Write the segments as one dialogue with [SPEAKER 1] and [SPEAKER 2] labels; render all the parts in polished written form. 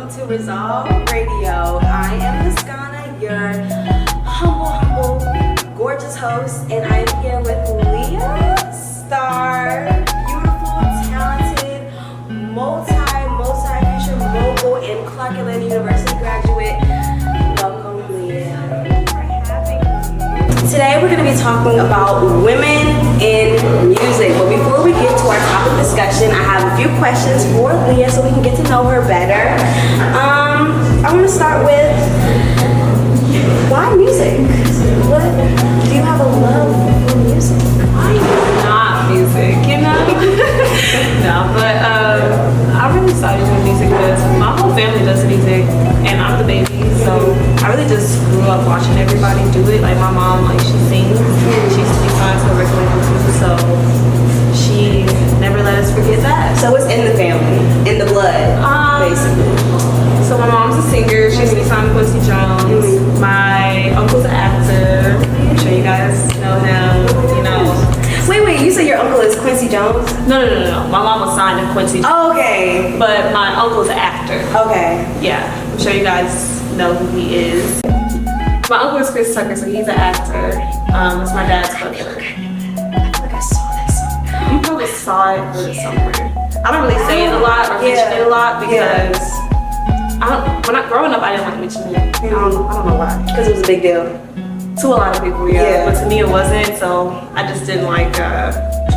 [SPEAKER 1] welcome to Resolv3 Radio. I am Mysghana, your humble, gorgeous host, and I am here with Leah, star, beautiful, talented, multi-future mogul, and Clark Atlanta University graduate. Welcome, Leah.
[SPEAKER 2] Thank you for having me.
[SPEAKER 1] Today we're going to be talking about women in music, but before we get to our topic discussion, I have a few questions for Leah so we can get to know her better. I want to start with, why music? What, do you have a love for music?
[SPEAKER 2] I'm not music, you know? No, but I really started doing music because my whole family does music and I'm the baby, so I really just grew up watching everybody do it. Like my mom, like she sings, she used to be signed to a record label too, so she never let us forget that.
[SPEAKER 1] So it's in the family, in the blood, basically.
[SPEAKER 2] So my mom's a singer, she used to be signed to Quincy Jones. My uncle's an actor, I'm sure you guys know him, you know.
[SPEAKER 1] Wait, you said your uncle is Quincy Jones?
[SPEAKER 2] No. My mom was signed to Quincy Jones.
[SPEAKER 1] Oh, okay.
[SPEAKER 2] But my uncle's an actor.
[SPEAKER 1] Okay.
[SPEAKER 2] Yeah, I'm sure you guys know who he is. My uncle is Chris Tucker, so he's an actor. It's my dad's brother.
[SPEAKER 1] I feel like I saw this.
[SPEAKER 2] You probably saw it heard it somewhere. I don't really say it a lot or mention it a lot because when I growing up, I didn't like mentioning it. I don't know why.
[SPEAKER 1] Because it was a big deal.
[SPEAKER 2] To a lot of people, yeah. But to me, it wasn't. So I just didn't like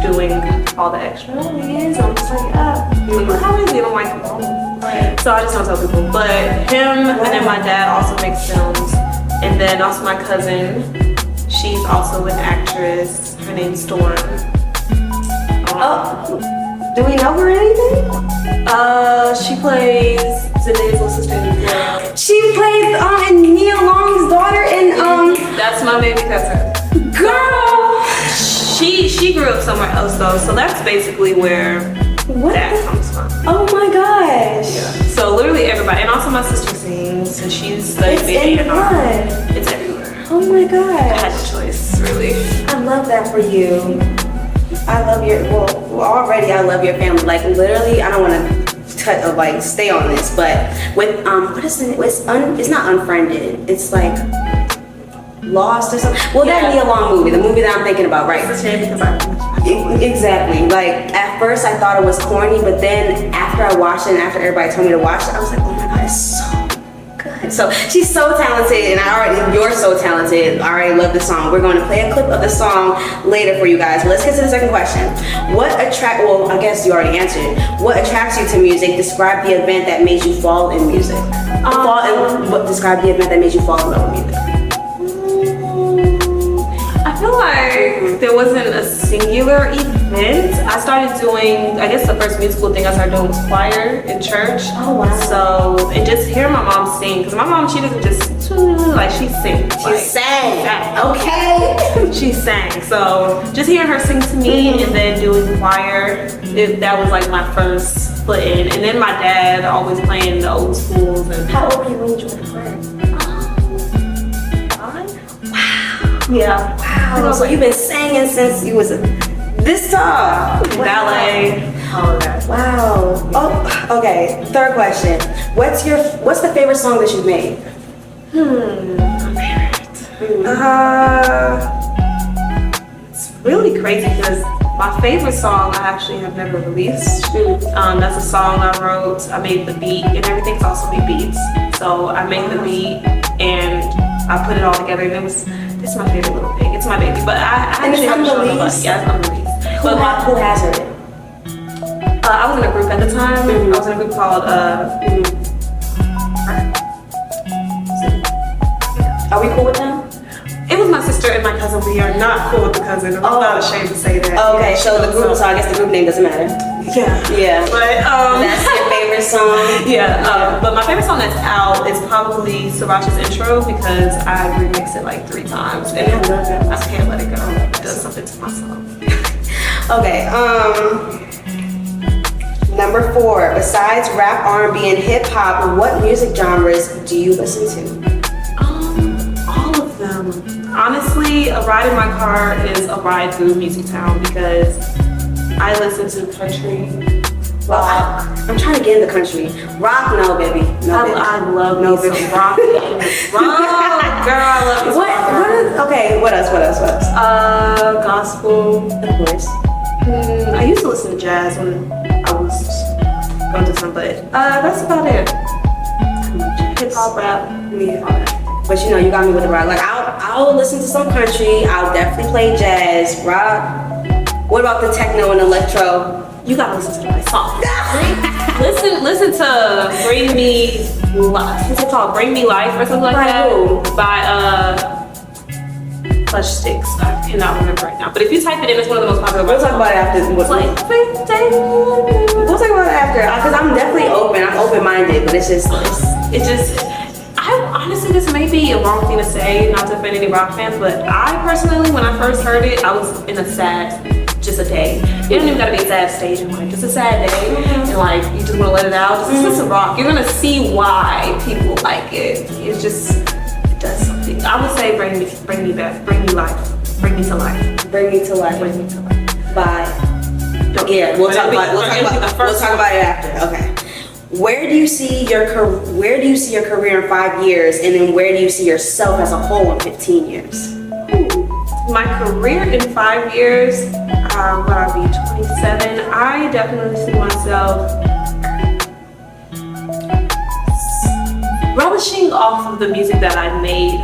[SPEAKER 2] doing all the extra. Oh, he is. I'm just like, how is he? I'm like, so I just don't tell people. But him and then my dad also makes films. And then also my cousin, she's also an actress. Her name's Storm.
[SPEAKER 1] Do we know her or anything?
[SPEAKER 2] She plays Zendaya's little sister in the world.
[SPEAKER 1] She plays in Nia Long's daughter in
[SPEAKER 2] That's my baby cousin.
[SPEAKER 1] Girl!
[SPEAKER 2] She grew up somewhere else though, so that's basically where that comes from.
[SPEAKER 1] Oh my gosh!
[SPEAKER 2] Yeah. So literally everybody, and also my sister sings, and she's like
[SPEAKER 1] It's in blood.
[SPEAKER 2] It's everywhere.
[SPEAKER 1] Oh my
[SPEAKER 2] I had
[SPEAKER 1] gosh!
[SPEAKER 2] no choice, really.
[SPEAKER 1] I love that for you. I love your already I love your family. Like literally, I don't want to stay on this, but with what is it? It's not Unfriended. It's like Lost or something. Well, that Nia Long movie, the movie that I'm thinking about, right? Exactly. Like at first I thought it was corny, but then after I watched it and after everybody told me to watch it, I was like, oh my god, it's so good. So she's so talented, and you're so talented. I already love the song. We're going to play a clip of the song later for you guys. Let's get to the second question. Well, I guess you already answered it. What attracts you to music? Describe the event that made you fall in music. Describe the event that made you fall in love with music.
[SPEAKER 2] I feel like there wasn't a singular event. I started doing, I guess the first musical thing I started doing was choir in church.
[SPEAKER 1] Oh wow.
[SPEAKER 2] So, and just hearing my mom sing, because my mom, she doesn't just, like she sings.
[SPEAKER 1] She sang. Okay.
[SPEAKER 2] She sang. So just hearing her sing to me and then doing choir, that was like my first foot in. And then my dad always playing the old schools. And
[SPEAKER 1] How old were you when you joined the choir?
[SPEAKER 2] 5? Wow. Yeah.
[SPEAKER 1] Wow. So you've been singing since you was this tall.
[SPEAKER 2] Ballet, all of that.
[SPEAKER 1] Wow. Oh, okay. Third question. What's the favorite song that you've made?
[SPEAKER 2] My favorite. It's really crazy because my favorite song I actually have never released. That's a song I wrote. I made the beat, and everything's also made beats. So I made the beat and I put it all together, and it's my favorite little thing. It's my baby, but I actually haven't shown nobody. Yeah, it's unreleased.
[SPEAKER 1] Who has heard it?
[SPEAKER 2] I was in a group at the time. I was in a group called
[SPEAKER 1] Are we cool with them?
[SPEAKER 2] It was my sister and my cousin. We are not cool with the cousin. I'm not ashamed to say that.
[SPEAKER 1] Okay, so the group. So I guess the group name doesn't matter.
[SPEAKER 2] Yeah. But
[SPEAKER 1] that's your favorite song.
[SPEAKER 2] Yeah. But my favorite song that's out is probably Sriracha's intro because I remixed it like 3 times and I can't let it go. It does something to my song.
[SPEAKER 1] Okay. Number 4. Besides rap, R&B, and hip hop, what music genres do you listen to?
[SPEAKER 2] All of them. Honestly, a ride in my car is a ride through Music Town because I listen to country, rock.
[SPEAKER 1] I'm trying to get in the country. Rock, no, baby. No, baby.
[SPEAKER 2] I love
[SPEAKER 1] no,
[SPEAKER 2] me
[SPEAKER 1] baby.
[SPEAKER 2] some rock. Girl, I love me some rock.
[SPEAKER 1] Okay, what else?
[SPEAKER 2] Gospel.
[SPEAKER 1] Of course.
[SPEAKER 2] I used to listen to jazz when I was going to some, but that's about it. Hip hop, rap,
[SPEAKER 1] Yeah. But you know, you got me with the rock. Like I'll listen to some country. I'll definitely play jazz, rock. What about the techno and electro?
[SPEAKER 2] You gotta listen to my song. listen to Bring Me Life. What's it called? Bring Me Life or something like
[SPEAKER 1] By
[SPEAKER 2] that.
[SPEAKER 1] who?
[SPEAKER 2] By Plush Sticks. I cannot remember right now. But if you type it in, it's one of the most popular.
[SPEAKER 1] We'll talk about it after.
[SPEAKER 2] It's like
[SPEAKER 1] We'll talk about it after. Because I'm definitely open. I'm open-minded, but it's just.
[SPEAKER 2] Honestly, this may be a wrong thing to say, not to offend any rock fans, but I personally, when I first heard it, I was in a just a day. It don't even gotta be a sad stage in life, just a sad day, and like, you just wanna let it out. Just listen to rock. You're gonna see why people like it. It does something. I would say bring me back, bring me life, bring me to life.
[SPEAKER 1] Bring me to life.
[SPEAKER 2] Bring me to life.
[SPEAKER 1] Bye. Yeah, we'll talk about it after. Okay. Where do you see your career in 5 years, and then where do you see yourself as a whole in 15 years?
[SPEAKER 2] My career in 5 years, when I'll be 27, I definitely see myself relishing off of the music that I made.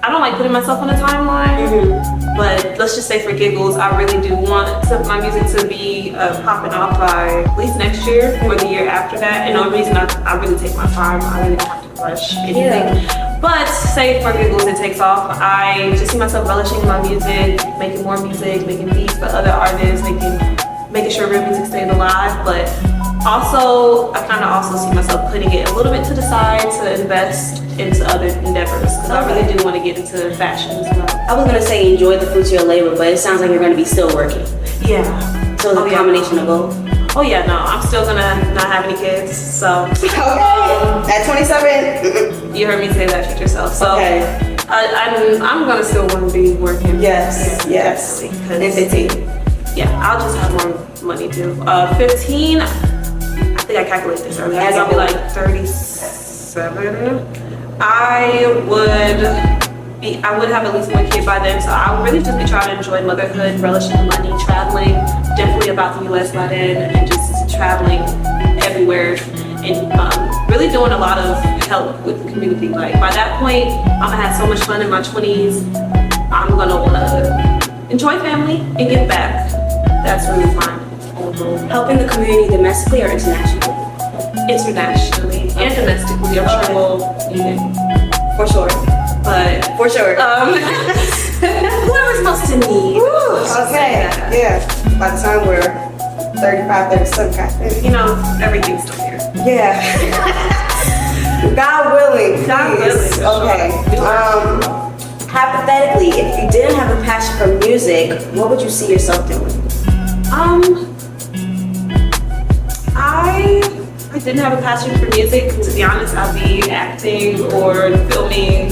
[SPEAKER 2] I don't like putting myself on a timeline, but let's just say for giggles, I really do want my music to be popping off by at least next year or the year after that. And the only reason I really take my time, I really don't have to rush anything.
[SPEAKER 1] Yeah.
[SPEAKER 2] But say for giggles it takes off, I just see myself relishing my music, making more music, making beats for other artists, making sure real music stays alive. But also, I kind of also see myself putting it a little bit to the side to invest into other endeavors, because I really do want to get into fashion as well.
[SPEAKER 1] I was gonna say enjoy the fruits of your labor, but it sounds like you're gonna be still working.
[SPEAKER 2] Yeah.
[SPEAKER 1] So it's a combination of both.
[SPEAKER 2] Oh yeah, no, I'm still gonna not have any kids, so.
[SPEAKER 1] Okay. At 27.
[SPEAKER 2] You heard me say that, future self. So
[SPEAKER 1] Okay.
[SPEAKER 2] I'm gonna still want to be working.
[SPEAKER 1] Yes.
[SPEAKER 2] Definitely.
[SPEAKER 1] And 15.
[SPEAKER 2] Yeah, I'll just have more money too. 15. I think I calculated this earlier. I think I'll be like 37. I would have at least one kid by then, so I would really just be trying to enjoy motherhood, relishing the money, traveling, definitely about the US by then, and just traveling everywhere, and really doing a lot of help with the community. Like by that point, I'm gonna have so much fun in my 20s. I'm gonna wanna enjoy family and give back. That's really my whole goal.
[SPEAKER 1] Helping the community domestically or internationally?
[SPEAKER 2] Internationally and domestically, I'm sure we'll need it.
[SPEAKER 1] For sure.
[SPEAKER 2] But
[SPEAKER 1] For sure.
[SPEAKER 2] whoever's most in need.
[SPEAKER 1] Okay. Yeah. By the time we're 35, 37, kind
[SPEAKER 2] You know, everything's still here.
[SPEAKER 1] Yeah. God willing.
[SPEAKER 2] God
[SPEAKER 1] please.
[SPEAKER 2] willing.
[SPEAKER 1] Okay. Hypothetically, if you didn't have a passion for music, what would you see yourself doing?
[SPEAKER 2] I didn't have a passion for music. To be honest, I'd be acting or filming.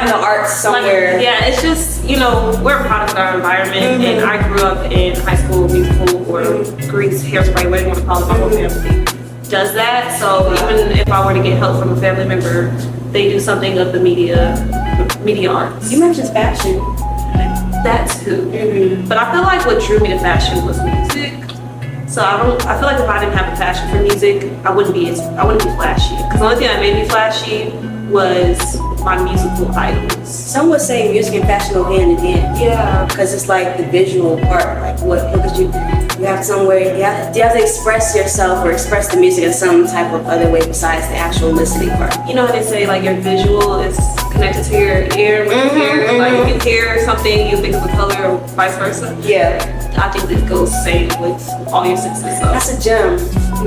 [SPEAKER 1] In the arts somewhere.
[SPEAKER 2] Yeah, it's just, you know, we're a product of our environment, and I grew up in high school musical or Grease, hairspray, whatever you want to call it. My whole family does that. So even if I were to get help from a family member, they do something of the media arts.
[SPEAKER 1] You mentioned fashion.
[SPEAKER 2] That too. But I feel like what drew me to fashion was music. So I feel like if I didn't have a passion for music, I wouldn't be flashy. Because the only thing that made me flashy was my musical idols.
[SPEAKER 1] Some would say music and fashion go hand in hand.
[SPEAKER 2] Yeah.
[SPEAKER 1] Because it's like the visual part. Like because you have somewhere, you have to express yourself or express the music in some type of other way besides the actual listening part.
[SPEAKER 2] You know how they say like your visual is connected to your ear when you hear, like you can hear something, you think of a color or vice versa.
[SPEAKER 1] Yeah.
[SPEAKER 2] I think it goes same with all your senses. So.
[SPEAKER 1] That's a gem.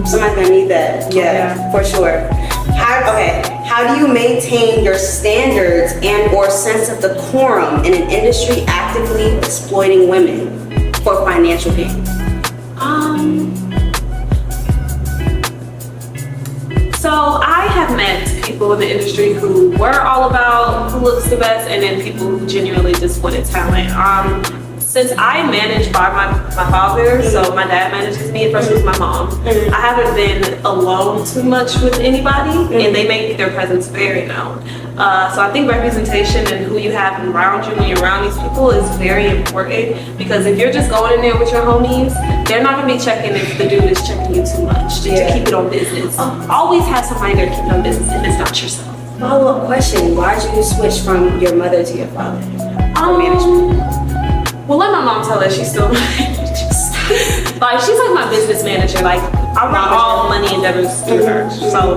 [SPEAKER 1] Somebody's gonna need that. Yeah, for sure. How do you maintain your standards and or sense of decorum in an industry actively exploiting women for financial gain?
[SPEAKER 2] So I have met people in the industry who were all about who looks the best, and then people who genuinely just wanted talent. since I managed by my father, so my dad manages me, and first was my mom, I haven't been alone too much with anybody, and they make their presence very known. So I think representation and who you have around you when you're around these people is very important, because if you're just going in there with your homies, they're not going to be checking if the dude is checking you too much to keep it on business. Always have somebody there keeping on business if it's not yourself.
[SPEAKER 1] Follow-up question, why did you switch from your mother to your father?
[SPEAKER 2] Management. Well, let my mom tell her she's still like, she's like my business manager. Like, I run all money endeavors through her. So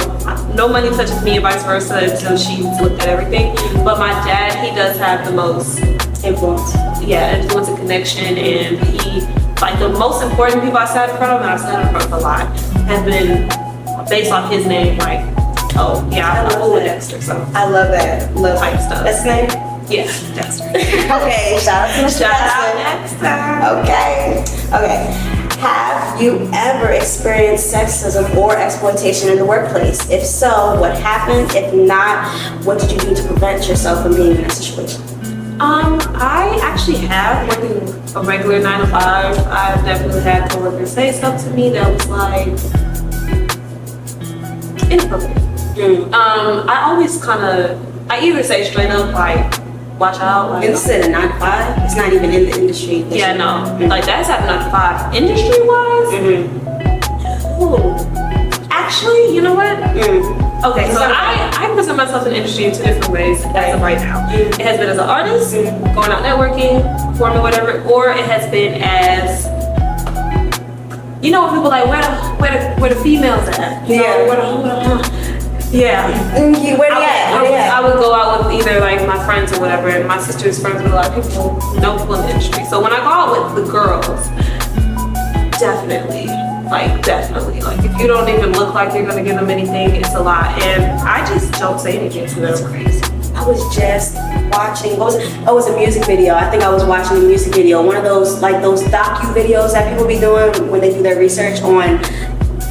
[SPEAKER 2] no money touches me and vice versa until she's looked at everything. But my dad, he does have the most
[SPEAKER 1] Influence.
[SPEAKER 2] Yeah, influence and connection, and he, like, the most important people I sat in front of, and I've sat in front of a lot, have been based off his name. Like, oh yeah, I'm cool with Dexter. So
[SPEAKER 1] I love that. Love
[SPEAKER 2] type stuff.
[SPEAKER 1] That's his name?
[SPEAKER 2] Yeah, Dexter.
[SPEAKER 1] Okay, shout out to Mr.
[SPEAKER 2] Dexter.
[SPEAKER 1] Okay. Have you ever experienced sexism or exploitation in the workplace? If so, what happened? If not, what did you do to prevent yourself from being in that situation?
[SPEAKER 2] I actually have, working a regular 9 to 5. I've definitely had coworkers say stuff to me that was like inappropriate. I always I either say straight up, like, watch out. Like,
[SPEAKER 1] instead of 9 to 5, it's not even in the industry.
[SPEAKER 2] Yeah, no. Like, that's at 9 to 5. Industry wise, actually, you know what? Okay, so I present myself in the industry in 2 different ways as of right now. It has been as an artist, going out networking, performing, whatever, or it has been as, you know, people like, where the females at? You know, where I would go out with either like my friends or whatever, and my sister's friends with a lot of people who know people in the industry. So when I go out with the girls, definitely, like, if you don't even look like you're gonna give them anything, it's a lot. And I just don't say anything to them.
[SPEAKER 1] That's crazy. I was just watching, it was a music video. I think I was watching a music video, one of those, like, those docu videos that people be doing when they do their research on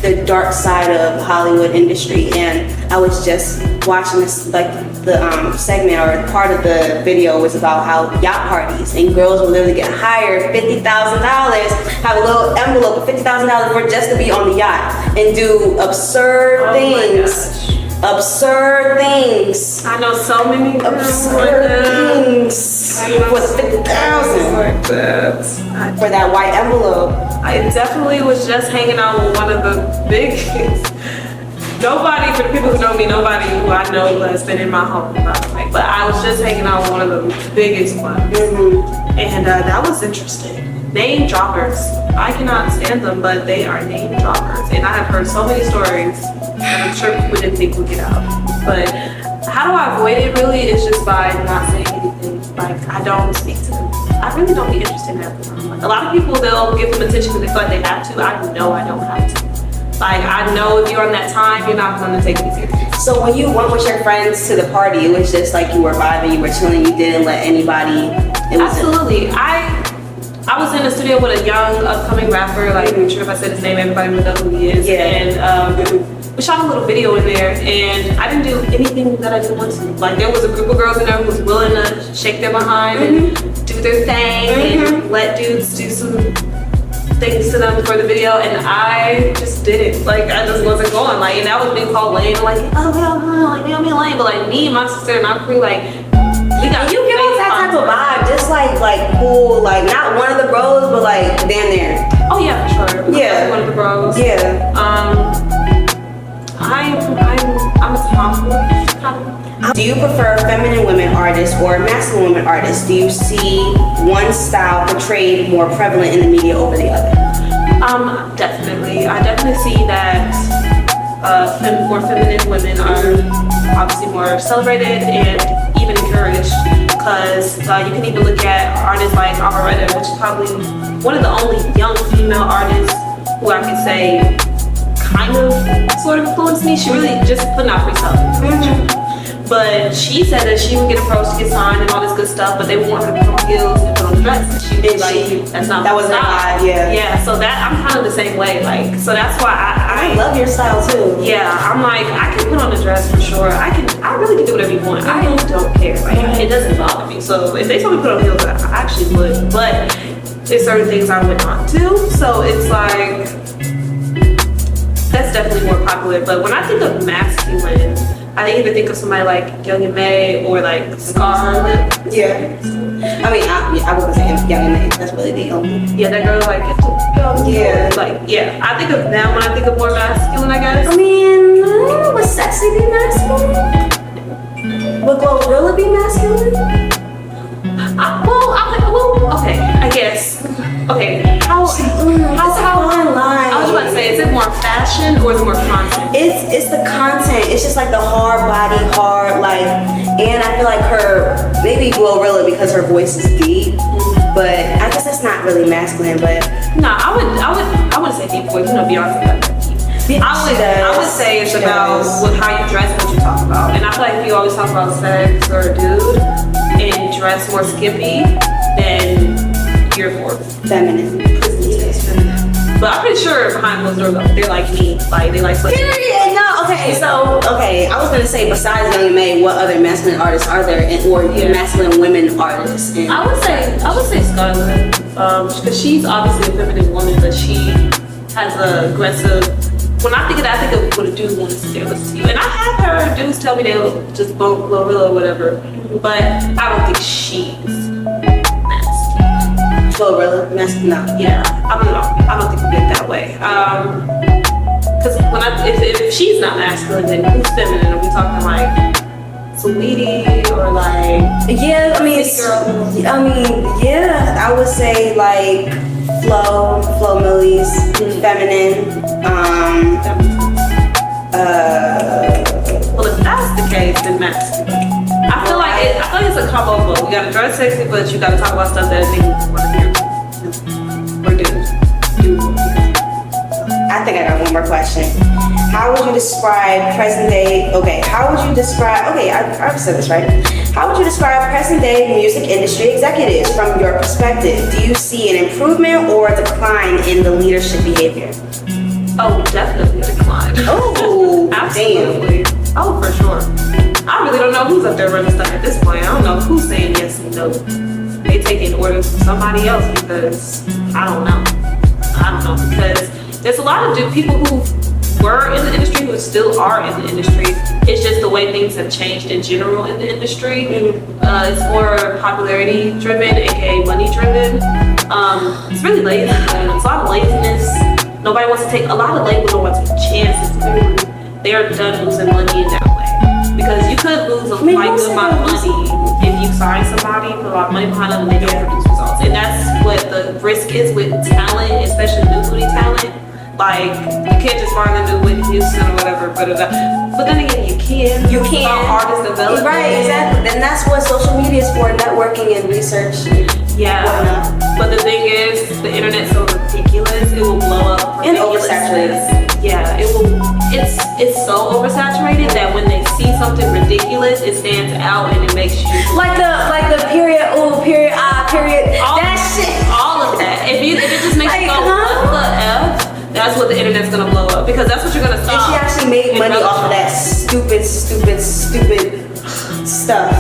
[SPEAKER 1] the dark side of Hollywood industry. And I was just watching this, like, the segment or part of the video was about how yacht parties and girls will literally get hired $50,000, have a little envelope of $50,000 for just to be on the yacht and do absurd things. Absurd things.
[SPEAKER 2] I know so many
[SPEAKER 1] absurd things for $50,000 for that white envelope.
[SPEAKER 2] I definitely was just hanging out with one of the biggest. Nobody, for the people who know me, nobody who I know has been in my home, by the way. But I was just hanging out with one of the biggest ones, and that was interesting. Name droppers. I cannot stand them, but they are name droppers, and I have heard so many stories that I'm sure people didn't think would get out. But how do I avoid it? Really, it's just by not saying anything. Like, I don't speak to them. I really don't be interested in that. Like, a lot of people, they'll give them attention because they feel like they have to. I know I don't have to. Like, I know if you're on that time, you're not going to take me seriously.
[SPEAKER 1] So when you went with your friends to the party, it was just like you were vibing, you were chilling, you didn't let anybody.
[SPEAKER 2] Absolutely. I was in the studio with a young upcoming rapper. Like, I'm sure if I said his name, everybody would know who he is.
[SPEAKER 1] Yeah.
[SPEAKER 2] And we shot a little video in there, and I didn't do anything that I didn't want to. Like, there was a group of girls in there who was willing to shake their behind and do their thing and let dudes do some things to them for the video, and I just didn't. Like, I just wasn't going. Like, and that was being called lame. Like, oh hell no, like, I'm being lame. But like, me and my sister and our crew, like, we got.
[SPEAKER 1] You give us that type of vibe, just like cool, like not one of the bros, but like damn near.
[SPEAKER 2] Oh yeah, for sure.
[SPEAKER 1] Yeah,
[SPEAKER 2] one of the bros.
[SPEAKER 1] Yeah.
[SPEAKER 2] I'm a tomboy.
[SPEAKER 1] Do you prefer feminine women artists or masculine women artists? Do you see one style portrayed more prevalent in the media over the other?
[SPEAKER 2] Definitely. I definitely see that more feminine women are obviously more celebrated and even encouraged, because you can even look at artists like IMPERYAL, which is probably one of the only young female artists who I could say kind of sort of influenced me. She really just putting out free stuff. But she said that she would get approached to get signed and all this good stuff, but they would want her to put on heels and put on a dress. And she'd be like, that's not
[SPEAKER 1] that was her vibe, yeah.
[SPEAKER 2] Yeah, so that I'm kind of the same way. Like, so that's why I
[SPEAKER 1] love your style too.
[SPEAKER 2] Yeah, I'm like, I can put on a dress for sure. I really can do whatever you want. I don't care. Like, it doesn't bother me. So if they told me to put on heels, I actually would. But there's certain things I would not do. So it's like, that's definitely more popular. But when I think of masculine, I either think of somebody like Young M.A or like Scarlett.
[SPEAKER 1] Yeah. I mean, I was gonna say Young M.A. That's really the only.
[SPEAKER 2] Yeah, that girl like
[SPEAKER 1] yeah.
[SPEAKER 2] Like yeah, I think of them when I think of more masculine. I guess.
[SPEAKER 1] I mean, would Sexy be masculine? Would Glorilla be masculine?
[SPEAKER 2] Okay, I guess. Okay, how
[SPEAKER 1] fine line.
[SPEAKER 2] I was about to say, is it more fashion or is it more content?
[SPEAKER 1] It's the content. It's just like the hard body, hard like, and I feel like her maybe Glorilla because her voice is deep, but I guess that's not really masculine. But
[SPEAKER 2] no, I would say deep voice. You know, Beyonce got that deep. I would say it's about how you dress and what you talk about. And I feel like if you always talk about sex or a dude and dress more skimpy, then you're more
[SPEAKER 1] feminine.
[SPEAKER 2] But I'm pretty sure behind closed doors, they're like me. Like they like sweating.
[SPEAKER 1] Period. No. Okay. I was gonna say besides Young M.A, what other masculine artists are there, or masculine women artists?
[SPEAKER 2] I would say Scarlett, because she's obviously a feminine woman, but she has a aggressive. When I think of that, I think of what a dude wants to listen to you. And I have heard dudes tell me they'll just bump Glorilla or whatever, but I don't think she's masculine.
[SPEAKER 1] Glorilla? No.
[SPEAKER 2] Yeah, I don't know. I don't think of it that way. Because if she's not masculine, then who's feminine? Are we talking like Sweetie or like?
[SPEAKER 1] Yeah, I would say like Flo Millie's feminine.
[SPEAKER 2] Well, if that's the case, then masculine. I feel like it's a combo of both. You gotta dress sexy, but you gotta talk about stuff that niggas want to hear. Or do.
[SPEAKER 1] I think I got one more question. How would you describe present day? Okay, I've said this right. How would you describe present day music industry executives from your perspective? Do you see an improvement or a decline in the leadership behavior?
[SPEAKER 2] Oh, definitely a decline.
[SPEAKER 1] Oh,
[SPEAKER 2] absolutely. Damn. Oh, for sure. I really don't know who's up there running stuff at this point. I don't know who's saying yes and no. They taking orders from somebody else because I don't know because there's a lot of people who were in the industry who still are in the industry. It's just the way things have changed in general in the industry. It's more popularity driven, aka money driven. It's really lazy. It's a lot of laziness. Nobody wants to take, a lot of labels don't want to take chances. They are done losing money in that way. Because you could lose a quite good amount of money if you sign somebody, put a lot of money behind them, and they don't produce results. And that's what the risk is with talent, especially new booty talent. Like, you can't just find a new Whitney Houston or whatever, but then again, you can. You can. Artist development.
[SPEAKER 1] Right, exactly. And that's what social media is for, networking and research.
[SPEAKER 2] Yeah. But the thing is, the internet's so ridiculous, it will blow up.
[SPEAKER 1] And oversaturated.
[SPEAKER 2] Yeah, it will. It's so oversaturated that when they see something ridiculous, it stands out and it makes you
[SPEAKER 1] like the period, period, period. That shit.
[SPEAKER 2] All of that. If it just makes you go, what the F? That's what the internet's gonna blow up because that's what you're gonna stop.
[SPEAKER 1] And she actually made money off of that stupid stuff.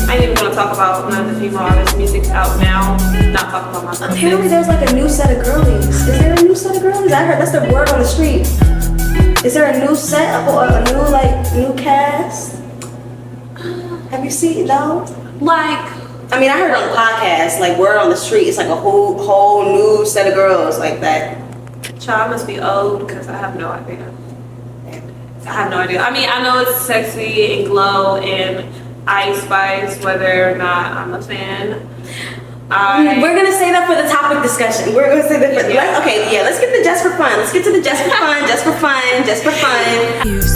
[SPEAKER 2] I ain't even gonna talk about none of the female artists' music's out now. Not talk about myself.
[SPEAKER 1] Apparently there's like a new set of girlies. Is there a new set of girlies? I heard that's the word on the street. Is there a new set, a new cast? Have you seen though? I mean, I heard on the podcast, like word on the street, it's like a whole new set of girls like that.
[SPEAKER 2] Child, I must be old because I have no idea. I mean, I know it's sexy and glow and Ice Spice, whether or not I'm a fan.
[SPEAKER 1] We're gonna say that for the topic discussion. We're gonna say that for let's get the just for fun. Let's get to the just for fun.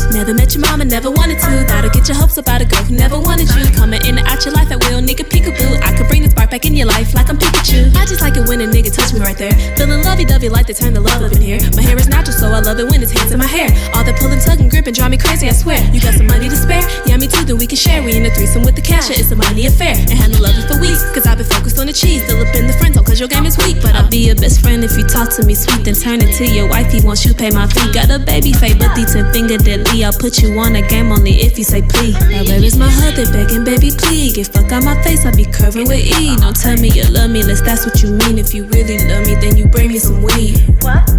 [SPEAKER 3] Never met your mama, never wanted to. That'll get your hopes up out of girl who never wanted you. Coming in and out your life at will, nigga peekaboo. I could bring the spark back in your life like I'm Pikachu. I just like it when a nigga touch me right there. Feeling lovey-dovey like they turn the love up in here. My hair is natural, so I love it when it's hands in my hair. All that pull and tug and grip and drive me crazy, I swear. You got some money to spare? Yeah, me too, then we can share. We in a threesome with the cash, it's a money affair. And handle loving for weeks, cause I've been focused on the cheese. Still up in the friend zone, cause your game is weak. But I'll be your best friend if you talk to me sweet. Then turn into your wifey once you pay my fee. Got a baby face, but these 10 finger deadly. I'll put you on a game only if you say please. Now where is my heart? They begging, baby, please. Get fuck out my face, I'll be curving with E. Don't tell me you love me unless that's what you mean. If you really love me, then you bring me some weed. What?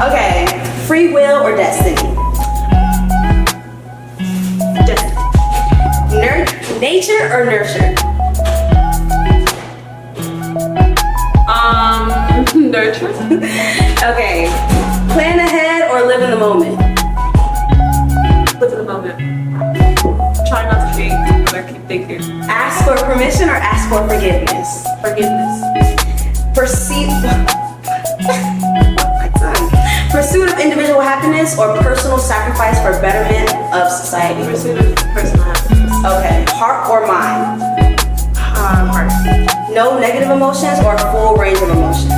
[SPEAKER 1] Okay, free will or destiny? Nature or nurture?
[SPEAKER 2] Nurture.
[SPEAKER 1] Okay, plan ahead or live in the moment?
[SPEAKER 2] Live in the moment. Try not to think, but I keep thinking.
[SPEAKER 1] Ask for permission or ask for forgiveness?
[SPEAKER 2] Forgiveness.
[SPEAKER 1] Pursuit of individual happiness or personal sacrifice for betterment of society?
[SPEAKER 2] Pursuit of personal happiness.
[SPEAKER 1] Okay, heart or mind?
[SPEAKER 2] Heart.
[SPEAKER 1] No negative emotions or full range of emotions?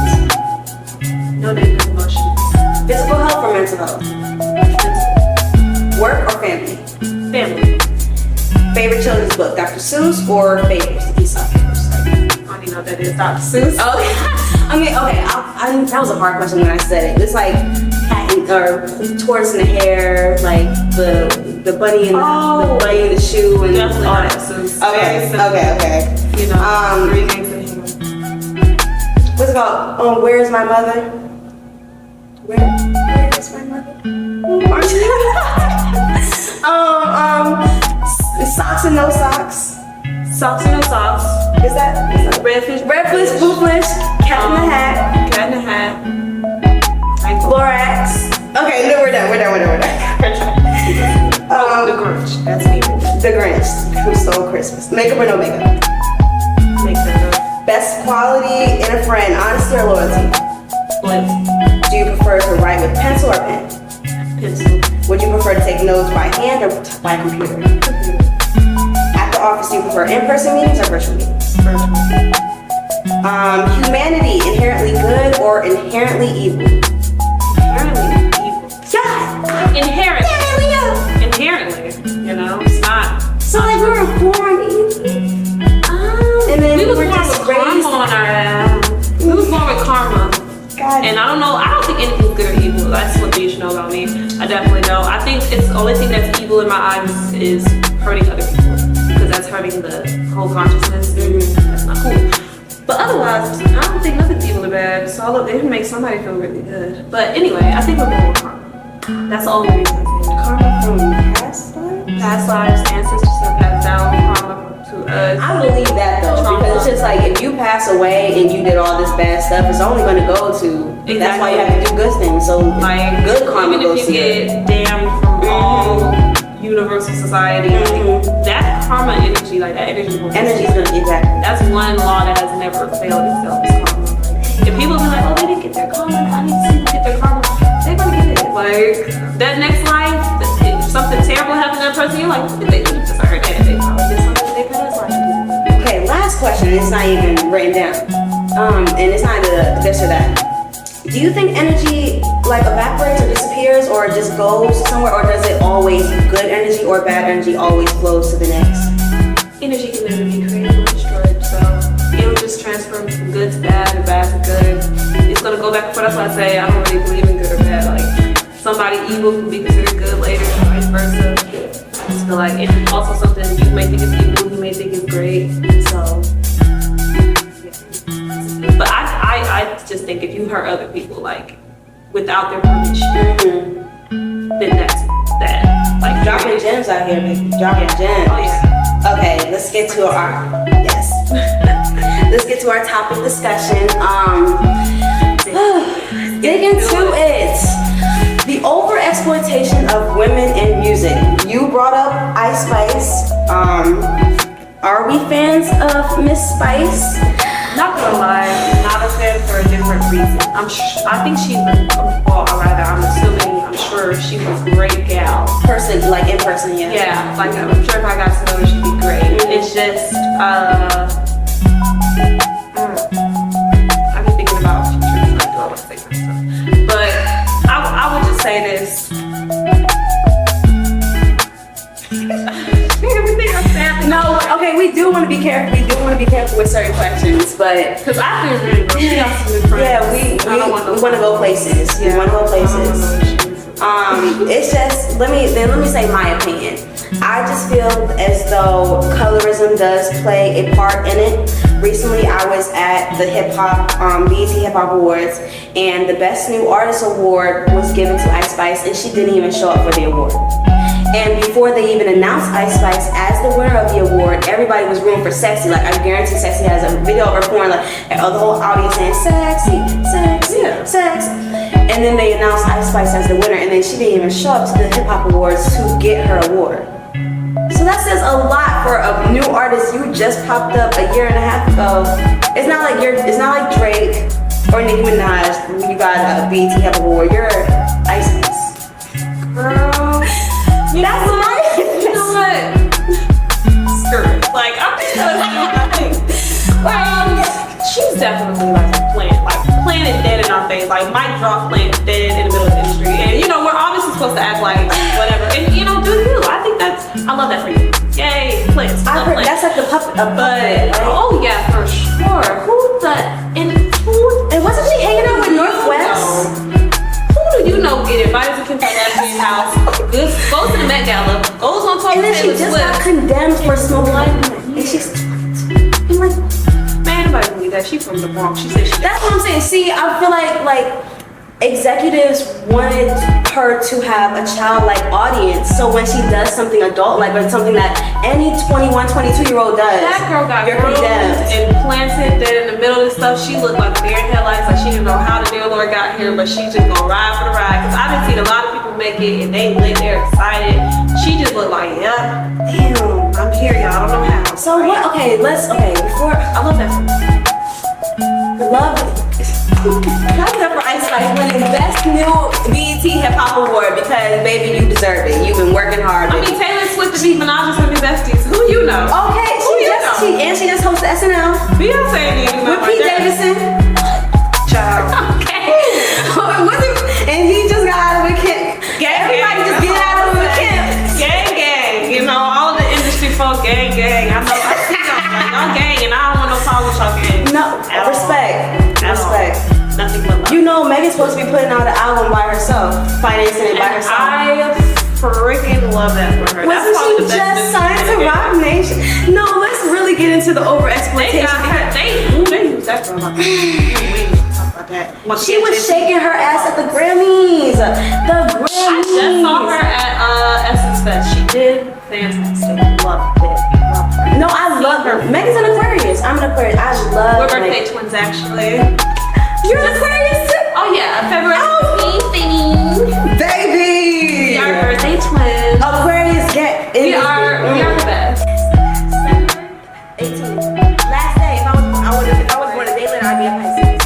[SPEAKER 2] No negative emotions.
[SPEAKER 1] Physical health or mental health? Work or family?
[SPEAKER 2] Family.
[SPEAKER 1] Favorite children's book, Dr. Seuss or Fables?
[SPEAKER 2] I don't even know what that is. Dr. Seuss.
[SPEAKER 1] Okay. That was a hard question when I said it. It's like or tortoise in the hair, like the bunny in the shoe, and
[SPEAKER 2] definitely
[SPEAKER 1] all
[SPEAKER 2] Dr.
[SPEAKER 1] that.
[SPEAKER 2] Seuss.
[SPEAKER 1] Okay.
[SPEAKER 2] You know, three things in here.
[SPEAKER 1] What's it called? Where's my mother? Where is my mother? Socks and no socks.
[SPEAKER 2] Socks and no socks.
[SPEAKER 1] Is that
[SPEAKER 2] Redfish,
[SPEAKER 1] blue fish, cat in the hat.
[SPEAKER 2] Cat in the hat.
[SPEAKER 1] Lorax. Okay, no, we're done.
[SPEAKER 2] The Grinch. That's me.
[SPEAKER 1] The Grinch, who stole Christmas. Makeup or no makeup?
[SPEAKER 2] Makeup.
[SPEAKER 1] Best quality in a friend, honesty or loyalty?
[SPEAKER 2] Loyalty.
[SPEAKER 1] Do you prefer to write with pencil or pen?
[SPEAKER 2] Pencil.
[SPEAKER 1] Would you prefer to take notes by hand or by computer?
[SPEAKER 2] Computer.
[SPEAKER 1] At the office, do you prefer in-person meetings or virtual meetings?
[SPEAKER 2] Virtual.
[SPEAKER 1] Humanity, inherently good or inherently evil?
[SPEAKER 2] Inherently evil.
[SPEAKER 1] Yeah.
[SPEAKER 2] Inherently. Inherently. You know, it's not.
[SPEAKER 1] So like we were born evil. And then
[SPEAKER 2] we was
[SPEAKER 1] were
[SPEAKER 2] born
[SPEAKER 1] just
[SPEAKER 2] with karma on our ass. We was born with karma.
[SPEAKER 1] God.
[SPEAKER 2] And I don't think anything's good or evil. That's what you should know about me. I definitely know. I think it's the only thing that's evil in my eyes is hurting other people. Because that's hurting the whole consciousness. That's not cool. But otherwise, I don't think nothing's evil or bad. So it would make somebody feel really good. But anyway, I think we're born with karma. That's the only reason I say that.
[SPEAKER 1] Karma from past lives?
[SPEAKER 2] Past lives, ancestors have passed down karma to us.
[SPEAKER 1] I believe that though, because it's just like if you pass away and you did all this bad stuff, it's only going to go to.
[SPEAKER 2] Exactly.
[SPEAKER 1] That's why you have to do good things. So
[SPEAKER 2] like
[SPEAKER 1] good karma
[SPEAKER 2] even
[SPEAKER 1] goes
[SPEAKER 2] if
[SPEAKER 1] to
[SPEAKER 2] you get damned from all universal society, that karma energy, like that energy will
[SPEAKER 1] Energy's gonna get back.
[SPEAKER 2] That's one law that has never failed itself. Is karma. If people be like, oh, they didn't get their karma, I need to see them get their karma. They're gonna get it. Like that next life, if something terrible happened to that person, you're like, what did they do to deserve that? They probably did something in their past life.
[SPEAKER 1] Okay, last question. It's not even written down, and it's not a this or that. Do you think energy like evaporates or disappears or just goes somewhere, or does it always good energy or bad energy always flows to the next?
[SPEAKER 2] Energy can never be created or destroyed, so it'll just transfer from good to bad and bad to good. It's gonna go back and forth. That's why I say I don't really believe in good or bad. Like somebody evil can be considered good later, and vice versa. I just feel like it's also something you may think is evil, you may think is great. So, yeah. But I just think if you hurt other people like without their permission, then that's that. Like
[SPEAKER 1] Dropping gems out here, baby. Dropping gems.
[SPEAKER 2] Oh yeah.
[SPEAKER 1] Okay, let's get to our let's get to our topic discussion. Dig into it. The overexploitation of women in music. You brought up Ice Spice. Are we fans of Miss Spice?
[SPEAKER 2] Not gonna lie, not a fan for a different reason. I think she's I'm sure she was a great gal.
[SPEAKER 1] Like in person, yeah.
[SPEAKER 2] Yeah, like I'm sure if I got to know her, she'd be great. It's just, I've been thinking about future, like, do I want to say something? But I would just say this. Everything I'm saying.
[SPEAKER 1] No, okay, we do want to be careful. We do want to be careful with certain questions. but
[SPEAKER 2] because I feel really good. She got some good friends.
[SPEAKER 1] yeah, we want to go places.
[SPEAKER 2] Yeah.
[SPEAKER 1] We want to go places. It's just let me say my opinion. I just feel as though colorism does play a part in it. Recently, I was at the BET Hip Hop Awards, and the Best New Artist Award was given to Ice Spice, and she didn't even show up for the award. And before they even announced Ice Spice as the winner of the award, everybody was rooting for Sexy. Like, I guarantee Sexy has a video of her pouring, like, the whole audience saying, Sexy, Sexy, Sexy. And then they announced Ice Spice as the winner, and then she didn't even show up to the Hip Hop Awards to get her award. So that says a lot for a new artist. You just popped up a year and a half ago. It's not like Drake or Nicki Minaj. You got a BET Hip Hop Award. You're Ice Spice.
[SPEAKER 2] Girl.
[SPEAKER 1] That's right.
[SPEAKER 2] You know what? Screw it. Like, I'm just telling you what I think. She's definitely like planted dead in our face. Like, mic drop, planted dead in the middle of the industry. And you know, we're obviously supposed to act like whatever. And you know, do you? I think I love that for you. Yay, plants.
[SPEAKER 1] I heard that's like the puppet.
[SPEAKER 2] But
[SPEAKER 1] right?
[SPEAKER 2] oh yeah, for sure.
[SPEAKER 1] And wasn't she hanging out with Northwest?
[SPEAKER 2] Who do you know get invited to Kim Kardashian's house? Goes to the Met Gala, goes on tour
[SPEAKER 1] And
[SPEAKER 2] with
[SPEAKER 1] then she
[SPEAKER 2] Taylor
[SPEAKER 1] just
[SPEAKER 2] Swift.
[SPEAKER 1] got condemned for smoking. And she's I'm like,
[SPEAKER 2] Man, nobody believe that. She from the Bronx. She said she.
[SPEAKER 1] that's what I'm saying. See, I feel like executives wanted her to have a childlike audience, so when she does something adult like, or something that any 21, 22-year-old does,
[SPEAKER 2] That girl got
[SPEAKER 1] you're
[SPEAKER 2] groomed
[SPEAKER 1] condemned.
[SPEAKER 2] and planted dead in the middle of this stuff. She looked like a deer in headlights, like she didn't know how the dear Lord got here, but she just gonna ride for the ride. Cause I've been seeing a lot of people make it and they lit there excited. She just looked like, yeah,
[SPEAKER 1] Damn.
[SPEAKER 2] I'm here, y'all. I don't know how.
[SPEAKER 1] So what? Before
[SPEAKER 2] I love that.
[SPEAKER 1] love that for Ice Spice winning Best New BET Hip Hop Award because baby, you deserve it. You've been working hard.
[SPEAKER 2] I mean, Taylor Swift and Nicki Minaj are some of your besties. Who you know?
[SPEAKER 1] Okay, she just hosted SNL
[SPEAKER 2] Beyonce and you know
[SPEAKER 1] with Pete Davidson.
[SPEAKER 2] Child.
[SPEAKER 1] Okay. And he just got out of a camp. Everybody just get out of a camp.
[SPEAKER 2] Gang. You know, all the industry folk, gang. I know, I see them. Like, y'all gang, and I don't want no problem with y'all gang.
[SPEAKER 1] No, respect.
[SPEAKER 2] Nothing but love.
[SPEAKER 1] You know, Megan's supposed to be putting out an album by herself, financing it by herself.
[SPEAKER 2] I freaking love that for her.
[SPEAKER 1] Wasn't she just signed to Rock Nation? No, let's really get into the over
[SPEAKER 2] They
[SPEAKER 1] exploitation.
[SPEAKER 2] got her. They use that girl.
[SPEAKER 1] She was shaking her ass at the Grammys.
[SPEAKER 2] I just saw her at Essence Fest. She did fantastic. Loved it.
[SPEAKER 1] No, I love her. Megan's an Aquarius. I'm an Aquarius. I love
[SPEAKER 2] We're birthday
[SPEAKER 1] Megan.
[SPEAKER 2] twins, actually.
[SPEAKER 1] You're an Aquarius too?
[SPEAKER 2] Oh yeah, February 15th,
[SPEAKER 1] Baby!
[SPEAKER 2] We are birthday twins.
[SPEAKER 1] Aquarius, get
[SPEAKER 2] We are the best.
[SPEAKER 1] 18. Last day. If I was born a day later, I'd be a Pisces.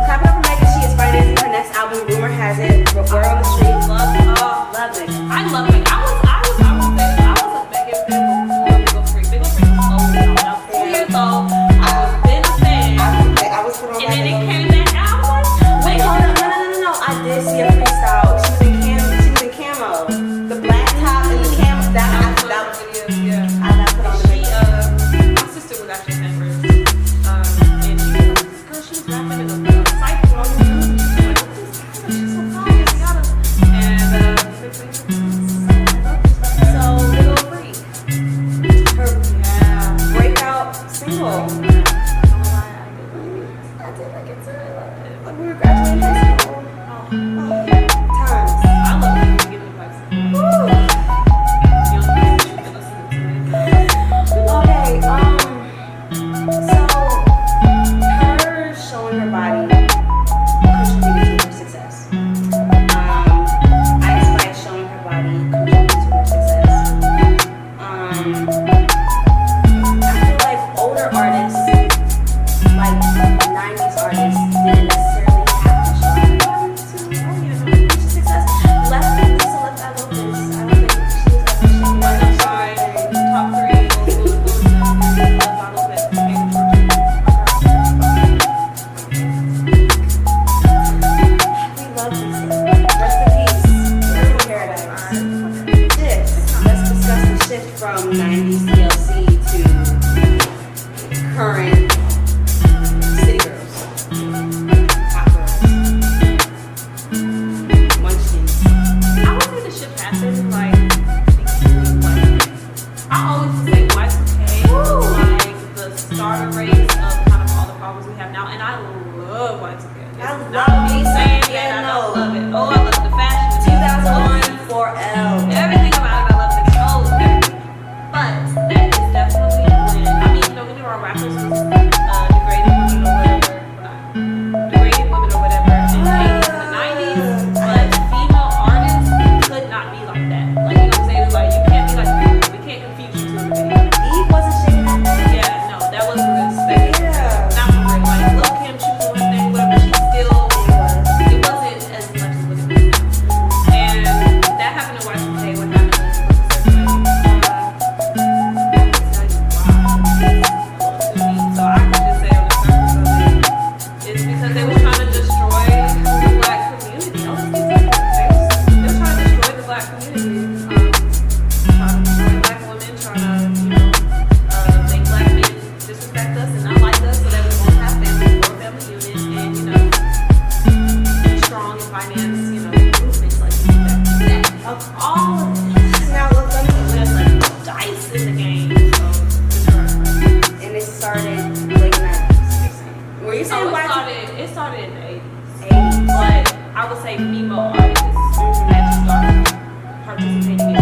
[SPEAKER 1] Clap it up for Megan. She is financing her next album. Rumor has it. We're on the street. Love it.
[SPEAKER 2] I love it. I was a Megan fan before Big Ol' Freak. Big Ol' Freak was old now. I was 2 years old. I was been a fan.
[SPEAKER 1] I was put on
[SPEAKER 2] And then it came back out. I was like,
[SPEAKER 1] Wait, hold up. No. I did see a freestyle. She was in camo. The black top and the camo. That was
[SPEAKER 2] yeah.
[SPEAKER 1] I got put on the video.
[SPEAKER 2] My sister was actually fan first. And she was rapping in a cycle. She's so fire.
[SPEAKER 1] So, Big Ol' Freak. Her breakout single. I did like it too. I loved it. Like we were graduating high school. Times.
[SPEAKER 2] I love it. Give me advice.
[SPEAKER 1] Okay, so her showing her body contributed to her success. Ice Spice showing her body contributed to her success. I feel like older artists, like 90s artists, didn't necessarily have to show their body to reach success. Left Eye Lopez, I don't think she was ever shaking.
[SPEAKER 2] Top 3 left on the list. starter race of kind of all the problems we have now. And I love Y2K.
[SPEAKER 1] I
[SPEAKER 2] It's
[SPEAKER 1] love
[SPEAKER 2] not me saying
[SPEAKER 1] it.
[SPEAKER 2] that I
[SPEAKER 1] No.
[SPEAKER 2] don't love it. Oh, I love the fashion.
[SPEAKER 1] 2001 4L.
[SPEAKER 2] Everything about it, I love the clothes, everything. But that is definitely when, I mean, don't get me wrong, rappers was degrading women or whatever, degrading women or whatever in the 80s and the 90s, but female artists could not be like that. Like, you know what I'm saying? It's like, you can't be like, we can't confuse you to a video.
[SPEAKER 1] Eve wasn't shaking that thing.
[SPEAKER 2] Yeah, no, that wasn't respect.
[SPEAKER 1] Yeah.
[SPEAKER 2] Not for real. Like, Lil Kim, she was doing her thing, whatever, she still, it wasn't as much as what it was now. And that happened in Y2K, what happened was a certain way. So I can just say on the surface of it, it's because they were trying to destroy the black community. All these things they were trying to destroy the black community. Trying to destroy black women, trying to, you know, make black men disrespect us and not like us so that we won't have family or family unit and, you know, be strong and finance, you know, movements like that. Of all of this.
[SPEAKER 1] Now look at me.
[SPEAKER 2] There's like dice in the game. So,
[SPEAKER 1] And it started late 90s. Were you saying Y2K?
[SPEAKER 2] it started in the 80s.
[SPEAKER 1] 80s.
[SPEAKER 2] But I would say female artists had to start participating in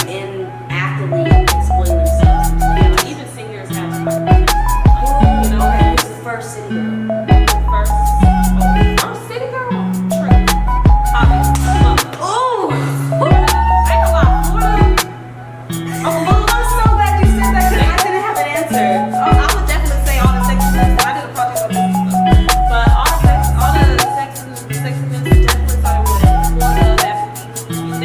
[SPEAKER 1] In actively exploiting themselves.
[SPEAKER 2] even singers had to like, you know,
[SPEAKER 1] Okay, who's the first city girl?
[SPEAKER 2] first city girl, True. Obviously.
[SPEAKER 1] Ooh!
[SPEAKER 2] I ain't gonna lie, Florida.
[SPEAKER 1] I'm so glad you said that because I didn't have an answer.
[SPEAKER 2] I would definitely say all the sexiness. I did a project on this stuff. But all the sexiness definitely started with Florida, African,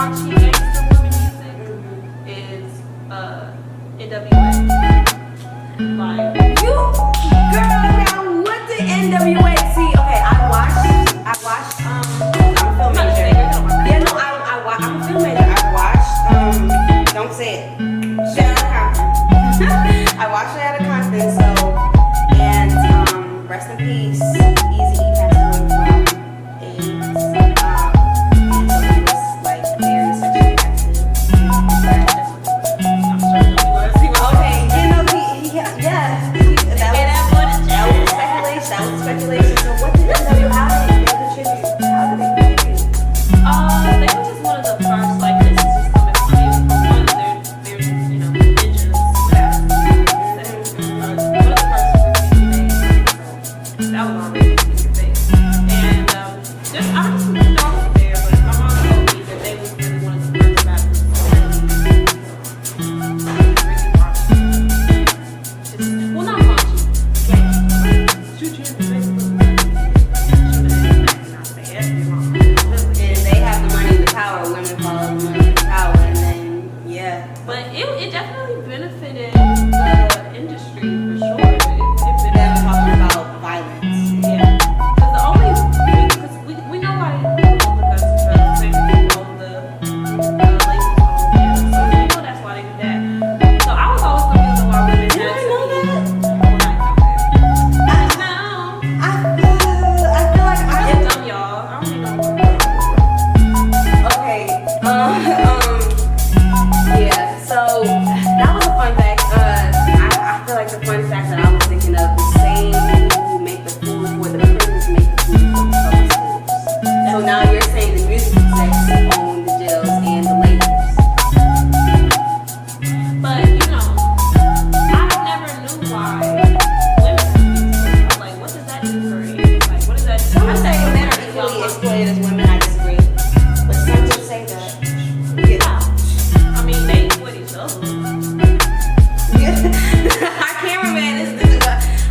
[SPEAKER 2] raunchy gangster women music is NWA. Like
[SPEAKER 1] You, girl, now what did NWA see? Okay, I watched, I'm a film major. Yeah, no, I'm a film major. I watched, don't say it. Straight Outta Compton. I watched Straight Outta Compton, so, and, rest in peace, Easy passed away from AIDS, and so he was, like, very sexually active.
[SPEAKER 2] I'm sure you want to see what
[SPEAKER 1] Okay, you know, that was speculation. So what did NWA, how did they contribute? How did they contribute?
[SPEAKER 2] they were just one of the first, like, this is just coming from you. For one, they're indigenous. One of the first groups to be made. That was already a secret thing. And just, I just was there, but my mom told me that they was really one of the first rappers to really rock. Well, not raunchy. Shoot you in the face.
[SPEAKER 1] And they have the money and the power. Women follow the money and the power, and then
[SPEAKER 2] But it definitely benefited the industry for sure. It
[SPEAKER 1] them
[SPEAKER 2] benefited.
[SPEAKER 1] talking about violence.
[SPEAKER 2] Yeah. Because we know why people own the guns and drugs, same people own the labels on there. So we know that's why they do that. So I was always confused on why women had to
[SPEAKER 1] I know that.
[SPEAKER 2] I know.
[SPEAKER 1] I feel like
[SPEAKER 2] It's dumb, y'all. I don't even know.
[SPEAKER 1] okay. Yeah. So that was a fun fact. I feel like the fun fact that I was thinking of, the same people who make the food for the prisons make the food for the public schools. So now you're saying the music execs own the jails and the labels.
[SPEAKER 2] But I never knew why women have these. I'm like, what does that do for you? Like, what does that do?
[SPEAKER 1] Some say men are equally exploited as women. I disagree, but some do say that. Yeah.
[SPEAKER 2] I mean, they exploit each other.
[SPEAKER 1] Our cameraman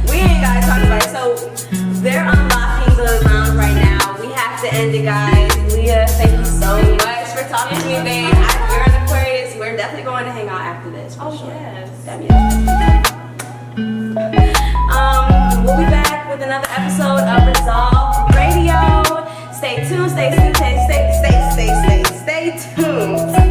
[SPEAKER 1] we ain't gotta talk about it. So they're unlocking the lounge right now. We have to end it, guys. Leah, thank you so much for talking to me, babe. You're an Aquarius. We're definitely going to hang out after this. For sure.
[SPEAKER 2] Yes.
[SPEAKER 1] We'll be back with another episode of Resolv3 Radio. Stay tuned, stay tuned.